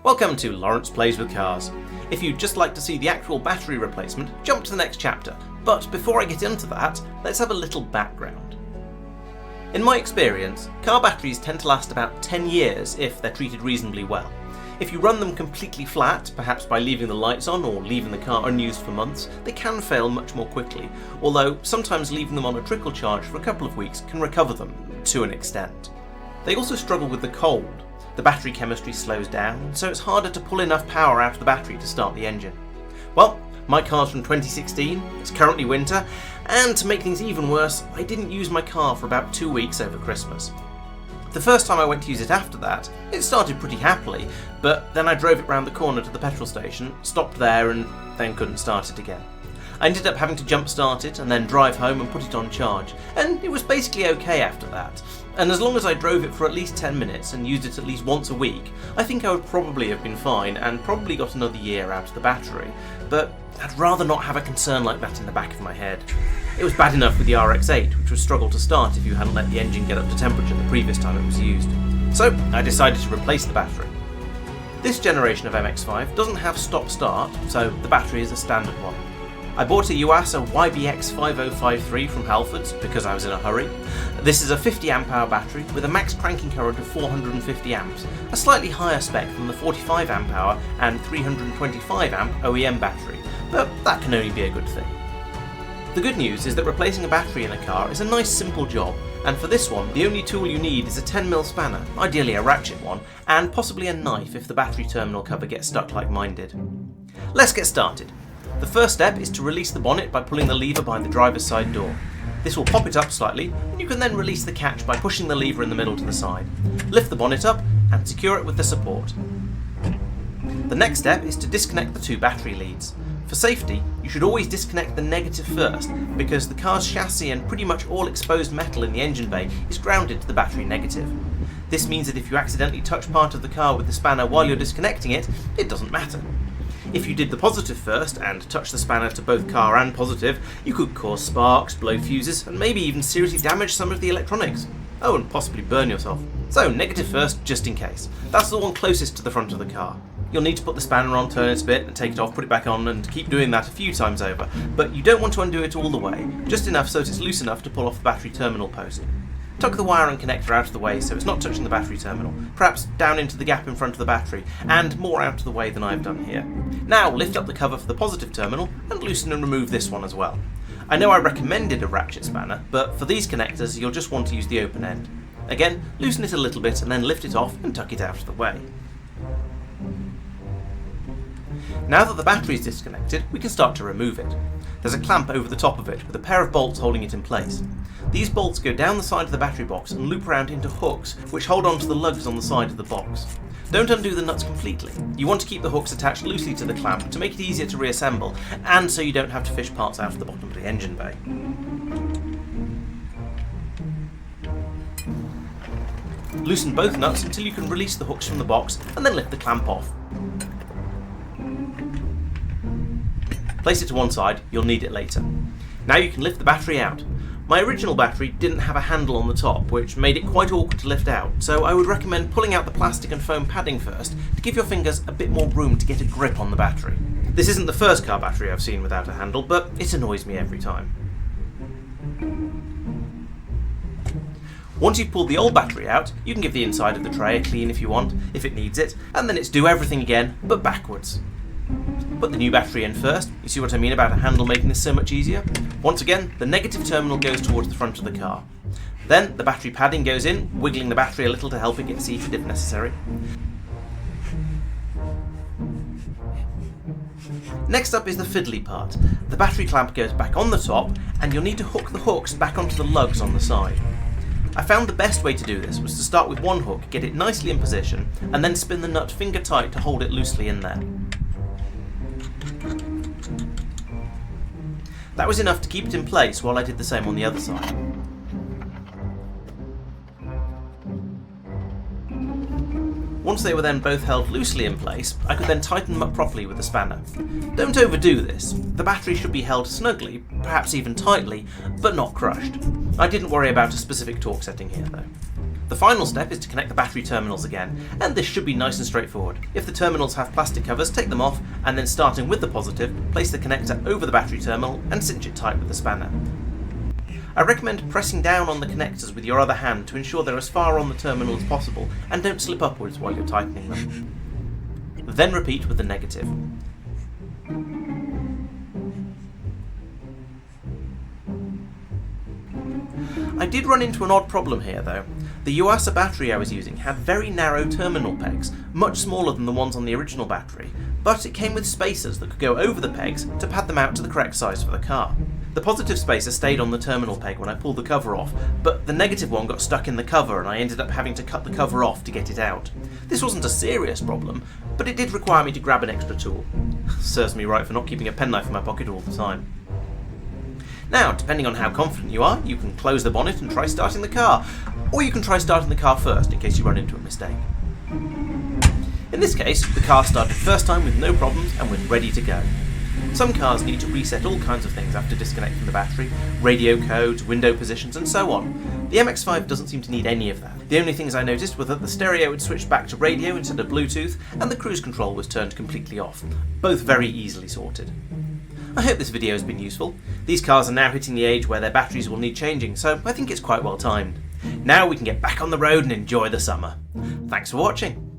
Welcome to Laurence Plays with Cars. If you'd just like to see the actual battery replacement, jump to the next chapter. But before I get into that, let's have a little background. In my experience, car batteries tend to last about 10 years if they're treated reasonably well. If you run them completely flat, perhaps by leaving the lights on or leaving the car unused for months, they can fail much more quickly, although sometimes leaving them on a trickle charge for a couple of weeks can recover them, to an extent. They also struggle with the cold. The battery chemistry slows down, so it's harder to pull enough power out of the battery to start the engine. Well, my car's from 2016, it's currently winter, and to make things even worse, I didn't use my car for about 2 weeks over Christmas. The first time I went to use it after that, it started pretty happily, but then I drove it round the corner to the petrol station, stopped there, and then couldn't start it again. I ended up having to jump start it and then drive home and put it on charge, and it was basically okay after that. And as long as I drove it for at least 10 minutes and used it at least once a week, I think I would probably have been fine and probably got another year out of the battery. But I'd rather not have a concern like that in the back of my head. It was bad enough with the RX-8, which would struggle to start if you hadn't let the engine get up to temperature the previous time it was used. So I decided to replace the battery. This generation of MX-5 doesn't have stop-start, so the battery is a standard one. I bought a Yuasa YBX5053 from Halfords because I was in a hurry. This is a 50 amp hour battery with a max cranking current of 450 amps, a slightly higher spec than the 45 amp hour and 325 amp OEM battery, but that can only be a good thing. The good news is that replacing a battery in a car is a nice simple job, and for this one the only tool you need is a 10mm spanner, ideally a ratchet one, and possibly a knife if the battery terminal cover gets stuck like mine did. Let's get started. The first step is to release the bonnet by pulling the lever behind the driver's side door. This will pop it up slightly, and you can then release the catch by pushing the lever in the middle to the side. Lift the bonnet up and secure it with the support. The next step is to disconnect the two battery leads. For safety, you should always disconnect the negative first, because the car's chassis and pretty much all exposed metal in the engine bay is grounded to the battery negative. This means that if you accidentally touch part of the car with the spanner while you're disconnecting it, it doesn't matter. If you did the positive first and touched the spanner to both car and positive, you could cause sparks, blow fuses, and maybe even seriously damage some of the electronics. Oh, and possibly burn yourself. So negative first, just in case. That's the one closest to the front of the car. You'll need to put the spanner on, turn it a bit, and take it off, put it back on, and keep doing that a few times over. But you don't want to undo it all the way, just enough so that it's loose enough to pull off the battery terminal post. Tuck the wire and connector out of the way so it's not touching the battery terminal, perhaps down into the gap in front of the battery, and more out of the way than I've done here. Now lift up the cover for the positive terminal and loosen and remove this one as well. I know I recommended a ratchet spanner, but for these connectors you'll just want to use the open end. Again, loosen it a little bit and then lift it off and tuck it out of the way. Now that the battery is disconnected, we can start to remove it. There's a clamp over the top of it with a pair of bolts holding it in place. These bolts go down the side of the battery box and loop around into hooks which hold onto the lugs on the side of the box. Don't undo the nuts completely. You want to keep the hooks attached loosely to the clamp to make it easier to reassemble, and so you don't have to fish parts out of the bottom of the engine bay. Loosen both nuts until you can release the hooks from the box and then lift the clamp off. Place it to one side, you'll need it later. Now you can lift the battery out. My original battery didn't have a handle on the top, which made it quite awkward to lift out, so I would recommend pulling out the plastic and foam padding first to give your fingers a bit more room to get a grip on the battery. This isn't the first car battery I've seen without a handle, but it annoys me every time. Once you've pulled the old battery out, you can give the inside of the tray a clean if you want, if it needs it, and then it's do everything again, but backwards. Put the new battery in first. You see what I mean about a handle making this so much easier? Once again, the negative terminal goes towards the front of the car. Then the battery padding goes in, wiggling the battery a little to help it get seated if necessary. Next up is the fiddly part. The battery clamp goes back on the top, and you'll need to hook the hooks back onto the lugs on the side. I found the best way to do this was to start with one hook, get it nicely in position, and then spin the nut finger tight to hold it loosely in there. That was enough to keep it in place while I did the same on the other side. Once they were then both held loosely in place, I could then tighten them up properly with the spanner. Don't overdo this. The battery should be held snugly, perhaps even tightly, but not crushed. I didn't worry about a specific torque setting here though. The final step is to connect the battery terminals again, and this should be nice and straightforward. If the terminals have plastic covers, take them off, and then starting with the positive, place the connector over the battery terminal and cinch it tight with the spanner. I recommend pressing down on the connectors with your other hand to ensure they're as far on the terminal as possible and don't slip upwards while you're tightening them. Then repeat with the negative. I did run into an odd problem here though. The Yuasa battery I was using had very narrow terminal pegs, much smaller than the ones on the original battery, but it came with spacers that could go over the pegs to pad them out to the correct size for the car. The positive spacer stayed on the terminal peg when I pulled the cover off, but the negative one got stuck in the cover and I ended up having to cut the cover off to get it out. This wasn't a serious problem, but it did require me to grab an extra tool. Serves me right for not keeping a penknife in my pocket all the time. Now, depending on how confident you are, you can close the bonnet and try starting the car, or you can try starting the car first in case you run into a mistake. In this case, the car started first time with no problems and was ready to go. Some cars need to reset all kinds of things after disconnecting the battery, radio codes, window positions and so on. The MX-5 doesn't seem to need any of that. The only things I noticed were that the stereo had switched back to radio instead of Bluetooth and the cruise control was turned completely off, both very easily sorted. I hope this video has been useful. These cars are now hitting the age where their batteries will need changing, so I think it's quite well timed. Now we can get back on the road and enjoy the summer. Thanks for watching.